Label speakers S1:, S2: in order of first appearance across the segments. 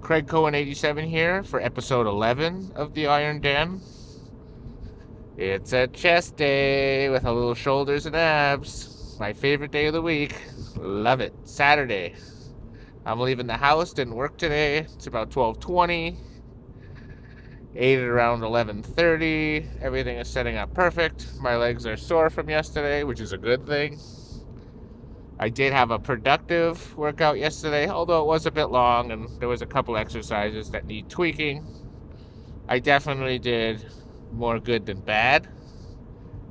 S1: Craig Cohen 87 here for episode 11 of the Iron Den. It's a chest day with a little shoulders and abs. My favorite day of the week. Love it. Saturday. I'm leaving the house, didn't work today. It's about 12:20. Ate at around 11:30. Everything is setting up perfect. My legs are sore from yesterday, which is a good thing. I did have a productive workout yesterday, although it was a bit long and there was a couple exercises that need tweaking. I definitely did more good than bad,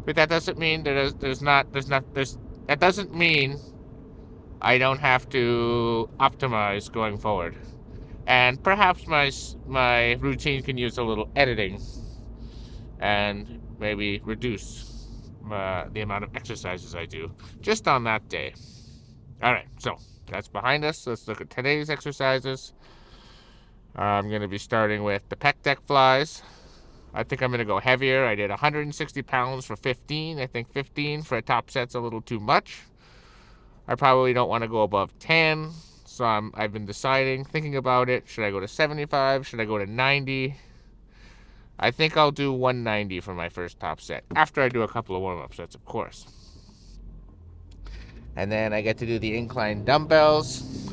S1: but that doesn't mean that doesn't mean I don't have to optimize going forward. And perhaps my routine can use a little editing and maybe reduce the amount of exercises I do just on that day. All right, so that's behind us. Let's look at today's exercises. I'm going to be starting with the pec deck flies. I think I'm going to go heavier. I did 160 pounds for 15. I think 15 for a top set's a little too much. I probably don't want to go above 10. So I've been thinking about it. Should I go to 75? Should I go to 90? I think I'll do 190 for my first top set. After I do a couple of warm-up sets, of course. And then I get to do the incline dumbbells.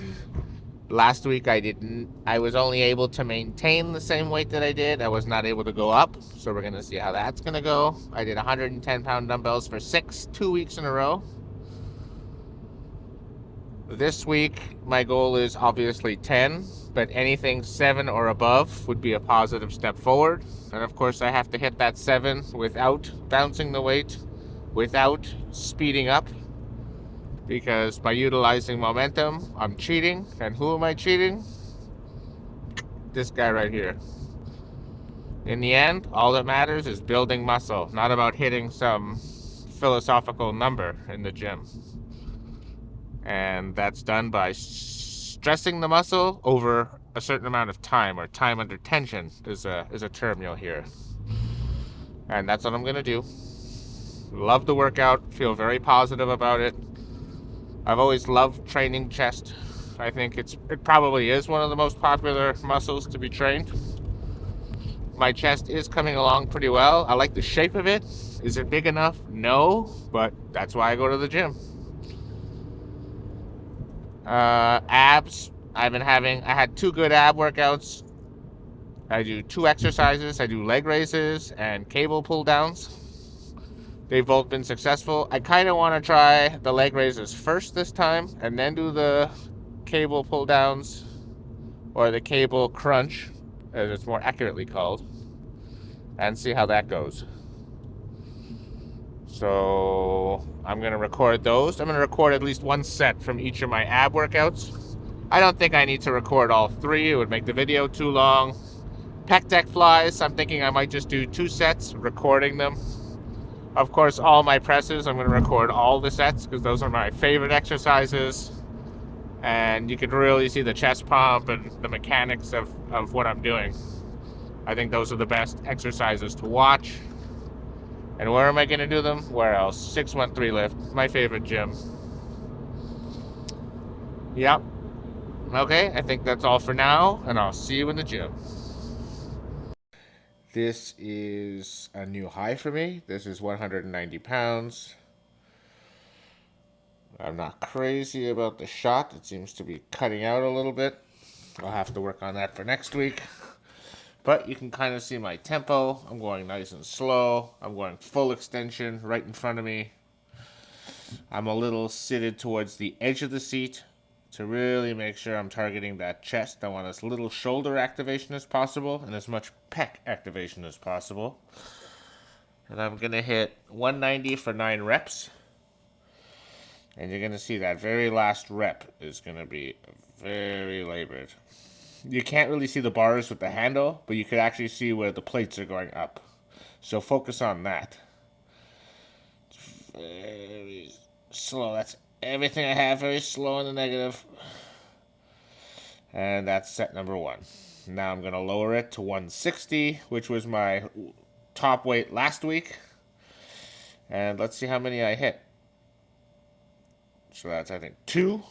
S1: Last week I was only able to maintain the same weight that I did. I was not able to go up. So we're going to see how that's going to go. I did 110-pound dumbbells for 2 weeks in a row. This week, my goal is obviously 10, but anything 7 or above would be a positive step forward. And of course, I have to hit that 7 without bouncing the weight, without speeding up, because by utilizing momentum, I'm cheating. And who am I cheating? This guy right here. In the end, all that matters is building muscle, not about hitting some philosophical number in the gym. And that's done by stressing the muscle over a certain amount of time, or time under tension is a term you'll hear. And that's what I'm going to do. Love the workout, feel very positive about it. I've always loved training chest. I think it probably is one of the most popular muscles to be trained. My chest is coming along pretty well. I like the shape of it. Is it big enough? No, but that's why I go to the gym. Abs. I had 2 good ab workouts. I do 2 exercises. I do leg raises and cable pull downs. They've both been successful. I kind of want to try the leg raises first this time and then do the cable pull downs, or the cable crunch, as it's more accurately called, and see how that goes. So I'm going to record those. I'm going to record at least 1 set from each of my ab workouts. I don't think I need to record all 3. It would make the video too long. Pec deck flies, I'm thinking I might just do 2 sets, recording them. Of course, all my presses, I'm going to record all the sets because those are my favorite exercises. And you can really see the chest pump and the mechanics of what I'm doing. I think those are the best exercises to watch. And where am I going to do them? Where else? 613 Lift, my favorite gym. Yep. Okay, I think that's all for now, and I'll see you in the gym. This is a new high for me. This is 190 pounds. I'm not crazy about the shot. It seems to be cutting out a little bit. I'll have to work on that for next week. But you can kind of see my tempo. I'm going nice and slow. I'm going full extension right in front of me. I'm a little seated towards the edge of the seat to really make sure I'm targeting that chest. I want as little shoulder activation as possible and as much pec activation as possible. And I'm going to hit 190 for 9 reps. And you're going to see that very last rep is going to be very labored. You can't really see the bars with the handle, but you could actually see where the plates are going up. So focus on that. Very slow. That's everything I have. Very slow in the negative. And that's set number 1. Now I'm going to lower it to 160, which was my top weight last week. And let's see how many I hit. So that's, I think, 2,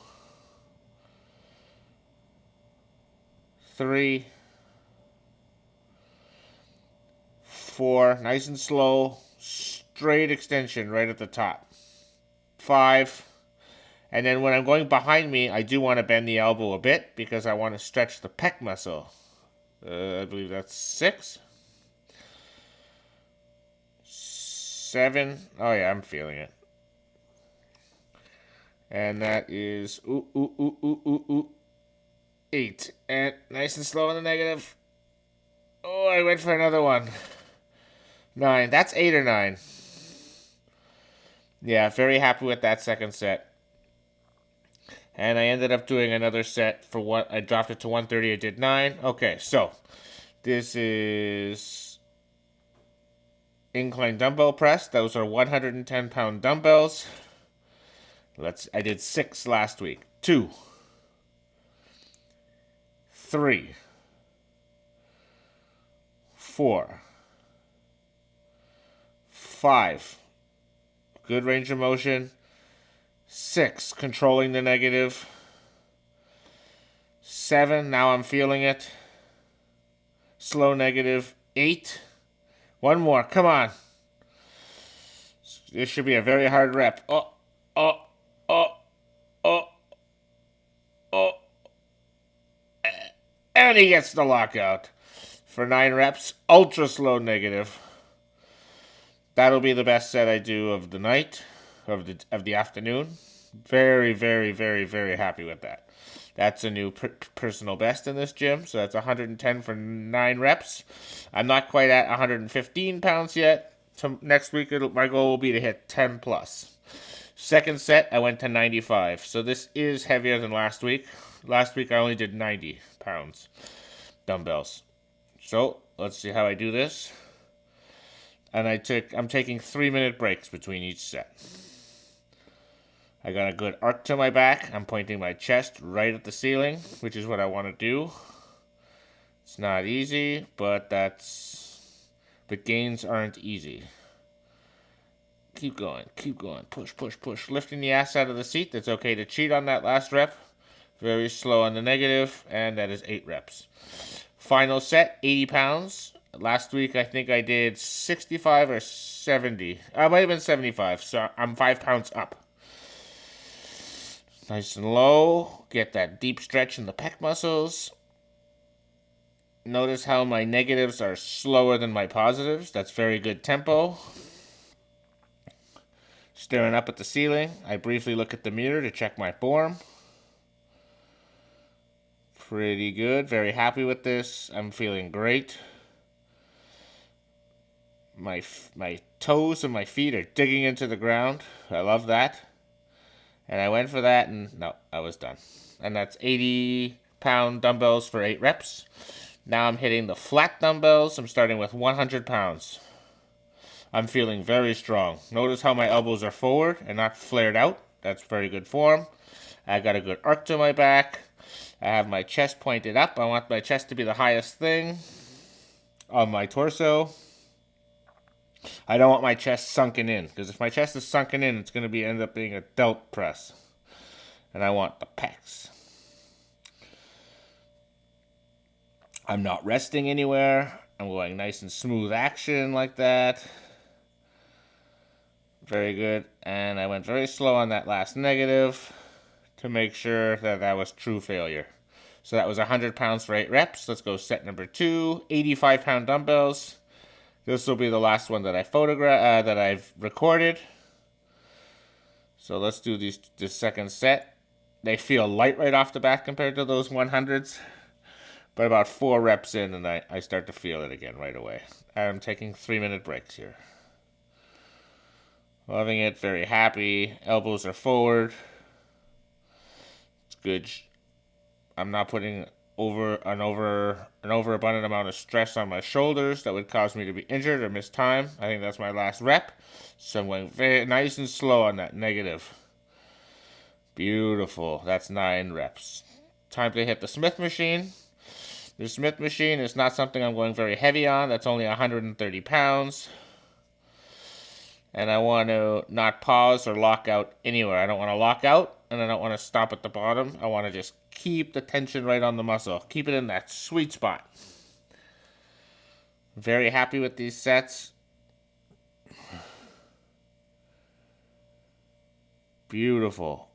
S1: 3, 4, nice and slow, straight extension right at the top. 5, and then when I'm going behind me, I do want to bend the elbow a bit because I want to stretch the pec muscle. I believe that's 6. 7. Oh yeah, I'm feeling it. And that is 8. And nice and slow in the negative. Oh, I went for another one. 9. That's 8 or 9. Yeah, very happy with that second set. And I ended up doing another set for what I dropped it to 130. I did 9. Okay, so this is incline dumbbell press. Those are 110-pound dumbbells. I did 6 last week. 2, 3, 4, 5. Good range of motion. 6, controlling the negative. 7, now I'm feeling it. Slow negative. 8. One more, come on. This should be a very hard rep. Oh, oh, oh, oh, oh. And he gets the lockout. For 9 reps, ultra slow negative. That'll be the best set I do of the night, of the afternoon. Very, very, very, very happy with that. That's a new personal best in this gym. So that's 110 for 9 reps. I'm not quite at 115 pounds yet. So next week, my goal will be to hit 10 plus. Second set, I went to 95. So this is heavier than last week. Last week, I only did 90 pounds dumbbells. So let's see how I do this. And I'm taking 3-minute breaks between each set. I got a good arc to my back. I'm pointing my chest right at the ceiling, which is what I want to do. It's not easy, but gains aren't easy. Keep going, push, push, push. Lifting the ass out of the seat. That's okay to cheat on that last rep. Very slow on the negative, and that is 8 reps. Final set, 80 pounds. Last week, I think I did 65 or 70. I might have been 75, so I'm 5 pounds up. Nice and low. Get that deep stretch in the pec muscles. Notice how my negatives are slower than my positives. That's very good tempo. Staring up at the ceiling, I briefly look at the mirror to check my form. Pretty good. Very happy with this. I'm feeling great. My toes and my feet are digging into the ground. I love that. And I went for that, and no, I was done. And that's 80-pound dumbbells for 8 reps. Now I'm hitting the flat dumbbells. I'm starting with 100 pounds. I'm feeling very strong. Notice how my elbows are forward and not flared out. That's very good form. I got a good arc to my back. I have my chest pointed up. I want my chest to be the highest thing on my torso. I don't want my chest sunken in, because if my chest is sunken in, it's going to end up being a delt press. And I want the pecs. I'm not resting anywhere. I'm going nice and smooth action like that. Very good. And I went very slow on that last negative to make sure that that was true failure. So that was 100 pounds for 8 reps. Let's go set number 2. 85-pound dumbbells. This will be the last one that that I've recorded. So let's do this second set. They feel light right off the bat compared to those 100s. But about 4 reps in, and I start to feel it again right away. I'm taking 3-minute breaks here. Loving it, very happy. Elbows are forward. It's good. I'm not putting an overabundant amount of stress on my shoulders that would cause me to be injured or miss time. I think that's my last rep. So I'm going very nice and slow on that negative. Beautiful. That's 9 reps. Time to hit the Smith machine. The Smith machine is not something I'm going very heavy on. That's only 130 pounds. And I want to not pause or lock out anywhere. I don't want to lock out, and I don't want to stop at the bottom. I want to just keep the tension right on the muscle. Keep it in that sweet spot. Very happy with these sets. Beautiful.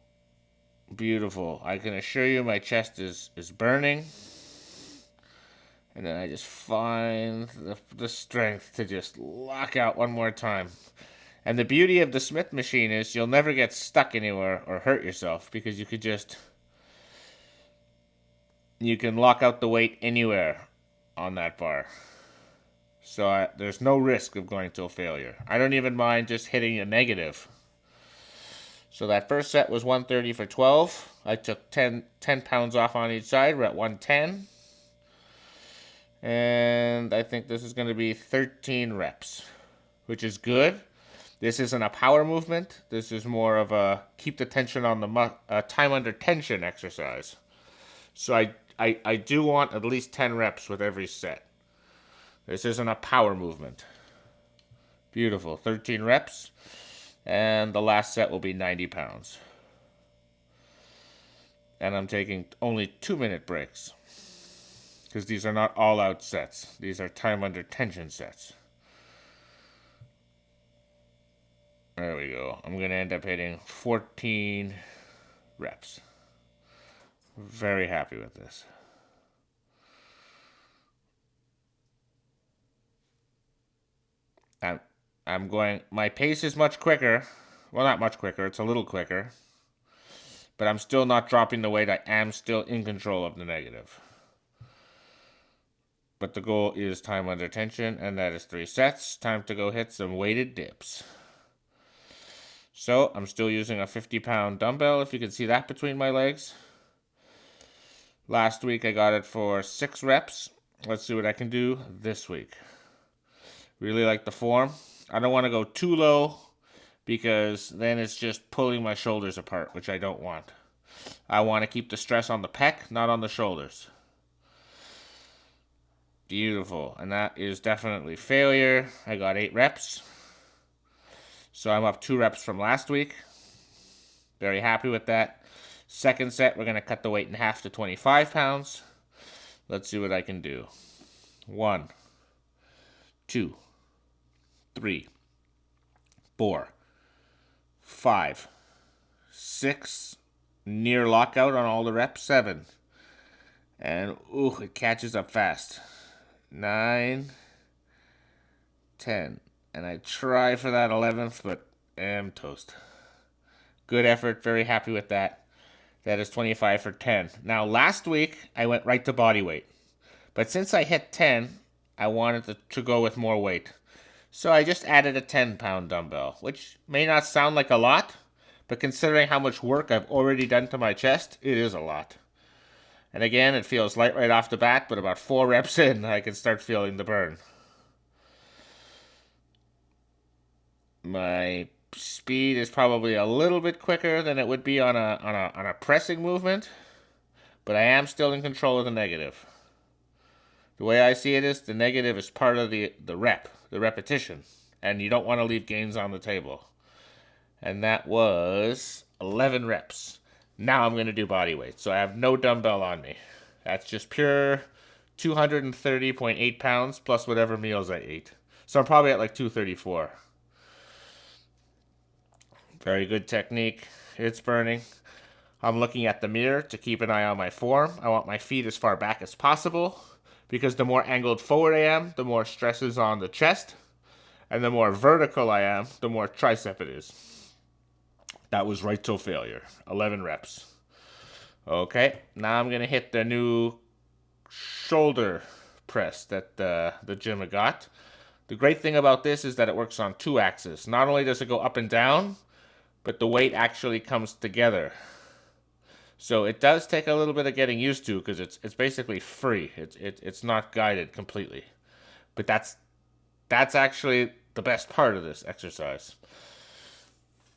S1: Beautiful. I can assure you my chest is burning. And then I just find the strength to just lock out one more time. And the beauty of the Smith machine is you'll never get stuck anywhere or hurt yourself because you can lock out the weight anywhere on that bar. So there's no risk of going to a failure. I don't even mind just hitting a negative. So that first set was 130 for 12. I took 10 pounds off on each side. We're at 110. And I think this is going to be 13 reps, which is good. This isn't a power movement. This is more of a keep the tension on the time under tension exercise. So I do want at least 10 reps with every set. This isn't a power movement. Beautiful. 13 reps. And the last set will be 90 pounds. And I'm taking only 2-minute breaks. Because these are not all-out sets. These are time under tension sets. There we go. I'm going to end up hitting 14 reps. Very happy with this. I'm going, my pace is much quicker. Well, not much quicker, it's a little quicker. But I'm still not dropping the weight. I am still in control of the negative. But the goal is time under tension, and that is 3 sets. Time to go hit some weighted dips. So I'm still using a 50-pound dumbbell, if you can see that between my legs. Last week I got it for 6 reps. Let's see what I can do this week. Really like the form. I don't want to go too low because then it's just pulling my shoulders apart, which I don't want. I want to keep the stress on the pec, not on the shoulders. Beautiful. And that is definitely failure. I got 8 reps. So I'm up 2 reps from last week. Very happy with that. Second set, we're going to cut the weight in half to 25 pounds. Let's see what I can do. 1, 2, 3, 4, 5, 6, near lockout on all the reps, 7. And, ooh, it catches up fast. 9, 10. And I try for that 11th, but am toast. Good effort, very happy with that. That is 25 for 10. Now, last week, I went right to body weight. But since I hit 10, I wanted to go with more weight. So I just added a 10-pound dumbbell, which may not sound like a lot, but considering how much work I've already done to my chest, it is a lot. And again, it feels light right off the bat, but about 4 reps in, I can start feeling the burn. My speed is probably a little bit quicker than it would be on a pressing movement, but I am still in control of the negative. The way I see it is the negative is part of the repetition, and you don't want to leave gains on the table. And that was 11 reps. Now I'm going to do body weight, so I have no dumbbell on me. That's just pure 230.8 pounds plus whatever meals I ate. So I'm probably at like 234. Very good technique. It's burning. I'm looking at the mirror to keep an eye on my form. I want my feet as far back as possible because the more angled forward I am, the more stress is on the chest. And the more vertical I am, the more tricep it is. That was right till failure. 11 reps. Okay, now I'm going to hit the new shoulder press that the gym got. The great thing about this is that it works on 2 axes. Not only does it go up and down, but the weight actually comes together. So it does take a little bit of getting used to because it's basically free. It's not guided completely. But that's actually the best part of this exercise.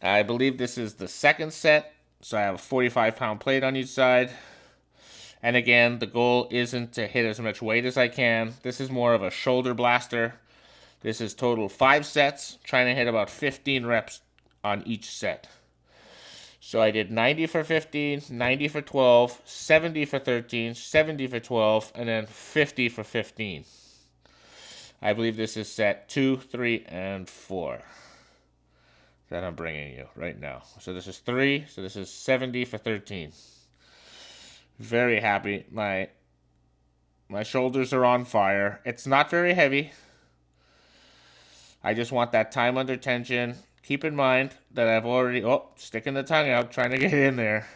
S1: I believe this is the second set, so I have a 45-pound plate on each side. And again, the goal isn't to hit as much weight as I can. This is more of a shoulder blaster. This is total 5 sets, trying to hit about 15 reps on each set. So I did 90 for 15, 90 for 12, 70 for 13, 70 for 12, and then 50 for 15. I believe this is set 2, 3, and 4 that I'm bringing you right now. So this is 3, so this is 70 for 13. Very happy. My shoulders are on fire. It's not very heavy. I just want that time under tension. Keep in mind that I've already, sticking the tongue out, trying to get in there.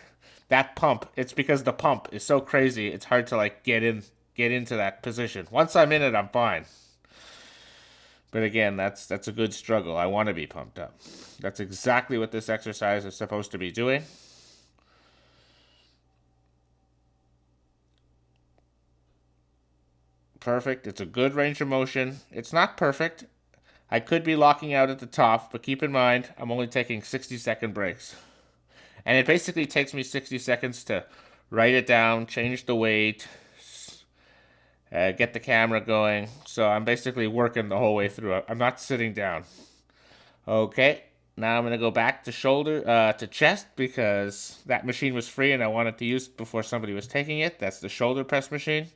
S1: That pump, it's because the pump is so crazy, it's hard to like get into that position. Once I'm in it, I'm fine. But again, that's a good struggle. I want to be pumped up. That's exactly what this exercise is supposed to be doing. Perfect. It's a good range of motion. It's not perfect. I could be locking out at the top, but keep in mind, I'm only taking 60-second breaks. And it basically takes me 60 seconds to write it down, change the weight, get the camera going. So I'm basically working the whole way through. I'm not sitting down. Okay, now I'm going to go back to chest because that machine was free and I wanted to use it before somebody was taking it. That's the shoulder press machine.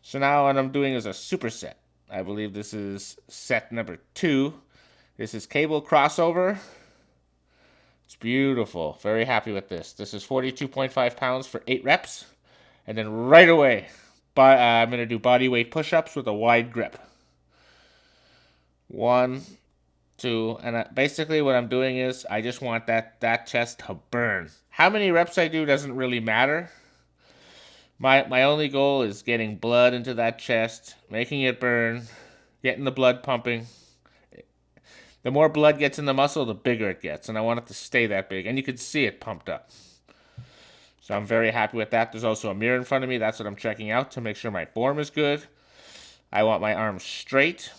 S1: So now what I'm doing is a superset. I believe this is set number 2. This is cable crossover. It's beautiful. Very happy with this. This is 42.5 pounds for 8 reps. And then right away, I'm going to do body weight push-ups with a wide grip. 1, 2, and basically what I'm doing is I just want that chest to burn. How many reps I do doesn't really matter. My only goal is getting blood into that chest, making it burn, getting the blood pumping. The more blood gets in the muscle, the bigger it gets, and I want it to stay that big, and you can see it pumped up. So I'm very happy with that. There's also a mirror in front of me. That's what I'm checking out to make sure my form is good. I want my arms straight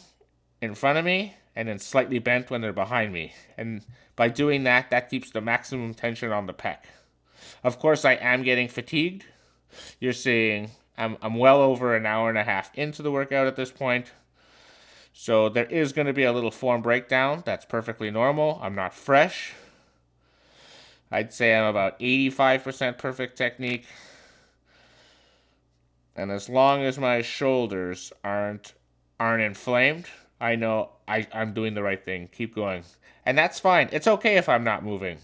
S1: in front of me and then slightly bent when they're behind me. And by doing that, that keeps the maximum tension on the pec. Of course, I am getting fatigued. You're seeing I'm well over an hour and a half into the workout at this point. So there is going to be a little form breakdown. That's perfectly normal. I'm not fresh. I'd say I'm about 85% perfect technique. And as long as my shoulders aren't inflamed, I know I'm doing the right thing. Keep going. And that's fine. It's okay if I'm not moving.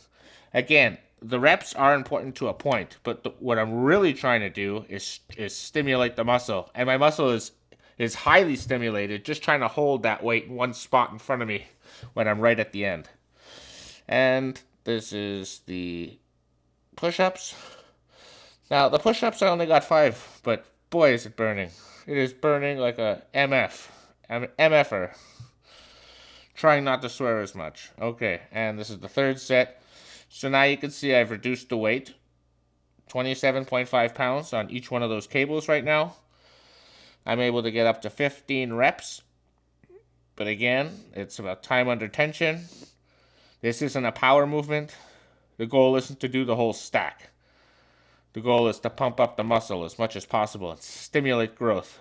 S1: Again, the reps are important to a point, but what I'm really trying to do is stimulate the muscle. And my muscle is highly stimulated, just trying to hold that weight in one spot in front of me when I'm right at the end. And this is the push-ups. Now, the push-ups, I only got 5, but boy, is it burning. It is burning like a MFer. Trying not to swear as much. Okay, and this is the 3rd set. So now you can see I've reduced the weight. 27.5 pounds on each one of those cables right now. I'm able to get up to 15 reps. But again, it's about time under tension. This isn't a power movement. The goal isn't to do the whole stack. The goal is to pump up the muscle as much as possible and stimulate growth.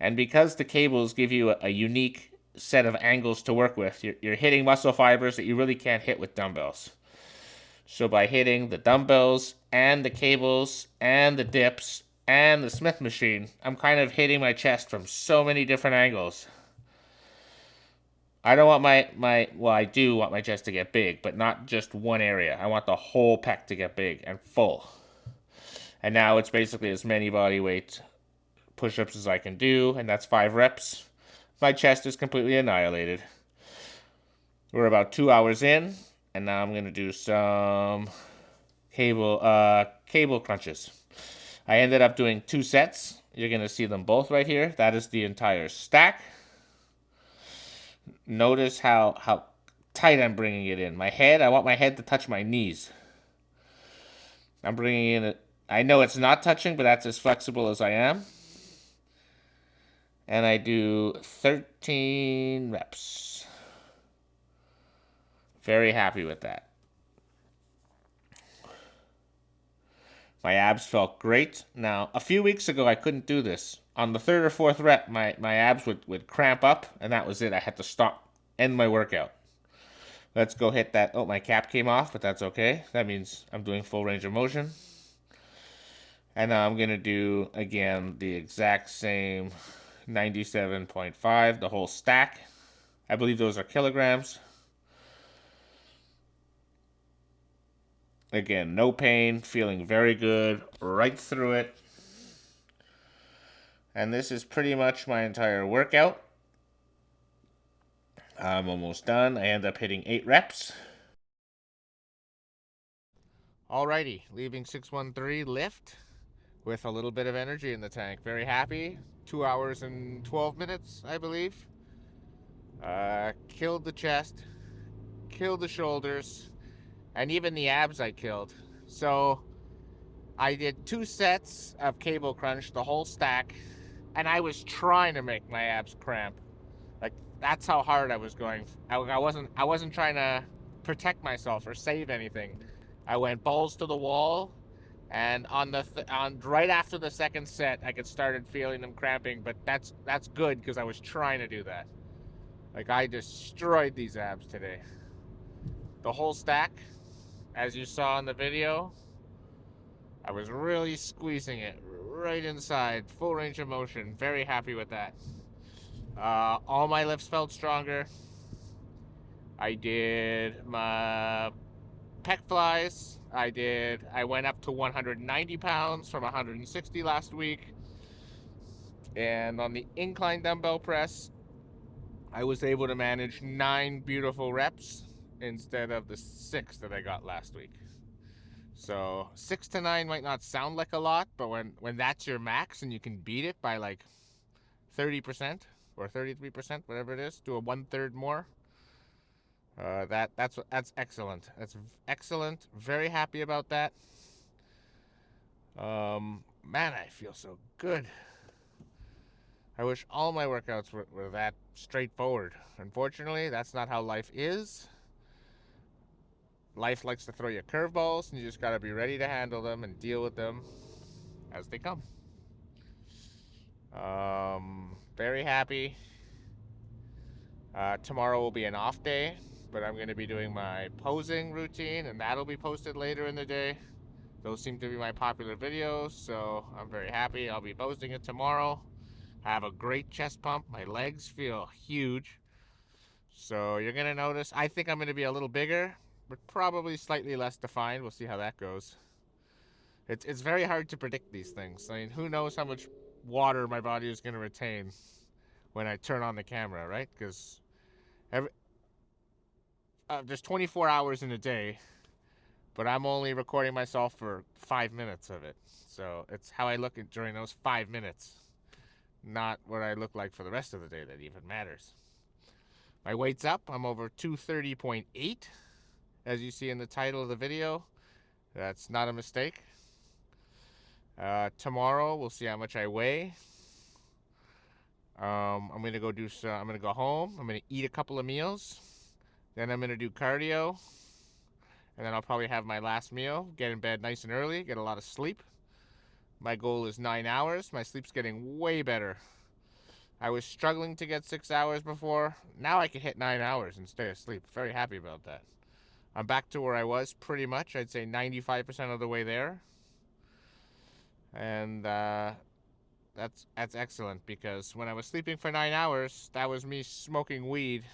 S1: And because the cables give you a unique set of angles to work with, you're hitting muscle fibers that you really can't hit with dumbbells. So by hitting the dumbbells and the cables and the dips and the Smith machine, I'm kind of hitting my chest from so many different angles. I don't want I do want my chest to get big, but not just one area. I want the whole pec to get big and full. And now it's basically as many body weight push-ups as I can do, and that's 5 reps. My chest is completely annihilated. We're about 2 hours in, and now I'm going to do some cable crunches. I ended up doing 2 sets. You're going to see them both right here. That is the entire stack. Notice how tight I'm bringing it in. I want my head to touch my knees. I'm bringing in I know it's not touching, but that's as flexible as I am. And I do 13 reps. Very happy with that. My abs felt great. Now, a few weeks ago, I couldn't do this. On the 3rd or 4th rep, my abs would cramp up, and that was it. I had to end my workout. Let's go hit that. Oh, my cap came off, but that's okay. That means I'm doing full range of motion. And now I'm going to do, again, the exact same 97.5, the whole stack. I believe those are kilograms. Again, no pain, feeling very good right through it. And this is pretty much my entire workout. I'm almost done. I end up hitting 8 reps. Alrighty, leaving 613 lift with a little bit of energy in the tank. Very happy. 2 hours and 12 minutes, I believe. Killed the chest, killed the shoulders, and even the abs I killed. So I did 2 sets of cable crunch, the whole stack, and I was trying to make my abs cramp. Like, that's how hard I was going. I wasn't trying to protect myself or save anything. I went balls to the wall, and on right after the second set, I started feeling them cramping. But that's good because I was trying to do that. Like, I destroyed these abs today. The whole stack, as you saw in the video, I was really squeezing it right inside, full range of motion. Very happy with that. All my lifts felt stronger. I did my pec flies. I went up to 190 pounds from 160 last week. And on the incline dumbbell press, I was able to manage 9 beautiful reps instead of the 6 that I got last week. So 6 to 9 might not sound like a lot, but when that's your max and you can beat it by like 30% or 33%, whatever it is, do a 1/3 more. That's excellent. That's excellent. Very happy about that. Man, I feel so good. I wish all my workouts were that straightforward. Unfortunately, that's not how life is. Life likes to throw you curveballs, and you just gotta be ready to handle them and deal with them as they come. Very happy. Tomorrow will be an off day, but I'm going to be doing my posing routine, and that'll be posted later in the day. Those seem to be my popular videos, so I'm very happy. I'll be posting it tomorrow. I have a great chest pump. My legs feel huge. So you're going to notice, I think I'm going to be a little bigger, but probably slightly less defined. We'll see how that goes. It's very hard to predict these things. I mean, who knows how much water my body is going to retain when I turn on the camera, right? Because there's 24 hours in a day, but I'm only recording myself for 5 minutes of it. So it's how I look during those 5 minutes, not what I look like for the rest of the day that even matters. My weight's up. I'm over 230.8, as you see in the title of the video. That's not a mistake. Tomorrow we'll see how much I weigh. I'm gonna go home. I'm gonna eat a couple of meals. Then I'm gonna do cardio. And then I'll probably have my last meal, get in bed nice and early, get a lot of sleep. My goal is 9 hours. My sleep's getting way better. I was struggling to get 6 hours before. Now I can hit 9 hours and stay asleep. Very happy about that. I'm back to where I was pretty much. I'd say 95% of the way there. And that's excellent, because when I was sleeping for 9 hours, that was me smoking weed,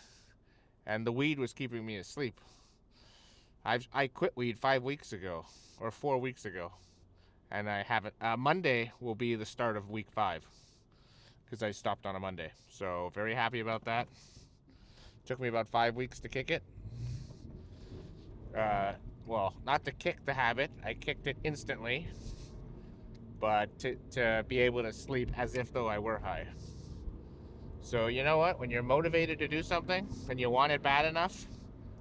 S1: and the weed was keeping me asleep. I quit weed 5 weeks ago, or 4 weeks ago, and I haven't. Monday will be the start of week 5, because I stopped on a Monday. So very happy about that. Took me about 5 weeks to kick it. Well, not to kick the habit. I kicked it instantly, but to be able to sleep as if though I were high. So you know what? When you're motivated to do something and you want it bad enough,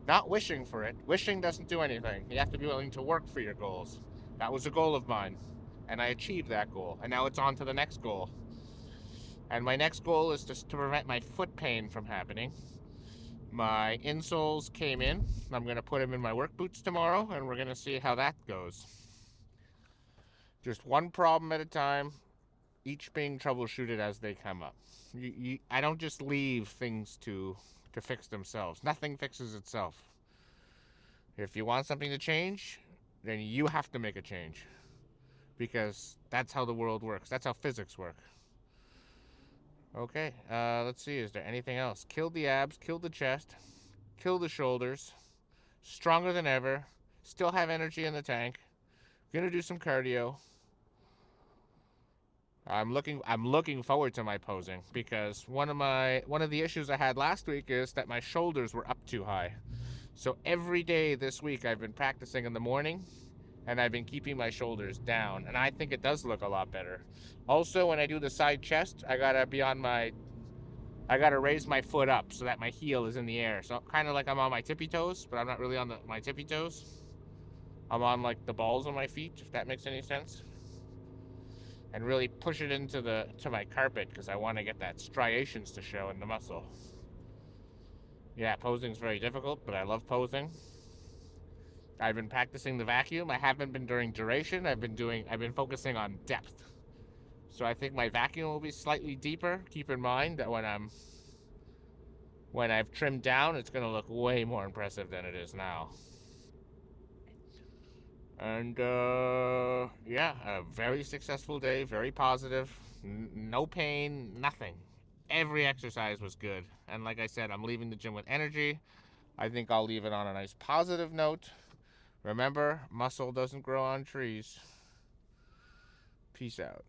S1: not wishing for it. Wishing doesn't do anything. You have to be willing to work for your goals. That was a goal of mine, and I achieved that goal. And now it's on to the next goal. And my next goal is just to prevent my foot pain from happening. My insoles came in. I'm going to put them in my work boots tomorrow, and we're going to see how that goes. Just one problem at a time, each being troubleshooted as they come up. I don't just leave things to fix themselves. Nothing fixes itself. If you want something to change, then you have to make a change. Because that's how the world works. That's how physics work. Okay, let's see. Is there anything else? Kill the abs, kill the chest, kill the shoulders. Stronger than ever. Still have energy in the tank. Gonna do some cardio. I'm looking forward to my posing because one of the issues I had last week is that my shoulders were up too high. So every day this week I've been practicing in the morning and I've been keeping my shoulders down, and I think it does look a lot better. Also, when I do the side chest, I gotta raise my foot up so that my heel is in the air. So kind of like I'm on my tippy toes, but I'm not really on my tippy toes. I'm on like the balls of my feet, if that makes any sense. And really push it into my carpet because I want to get that striations to show in the muscle. Yeah, posing's very difficult, but I love posing. I've been practicing the vacuum. I haven't been during duration. I've been focusing on depth. So I think my vacuum will be slightly deeper. Keep in mind that when I've trimmed down, it's going to look way more impressive than it is now. And yeah, a very successful day, very positive, no pain, nothing. Every exercise was good. And like I said, I'm leaving the gym with energy. I think I'll leave it on a nice positive note. Remember, muscle doesn't grow on trees. Peace out.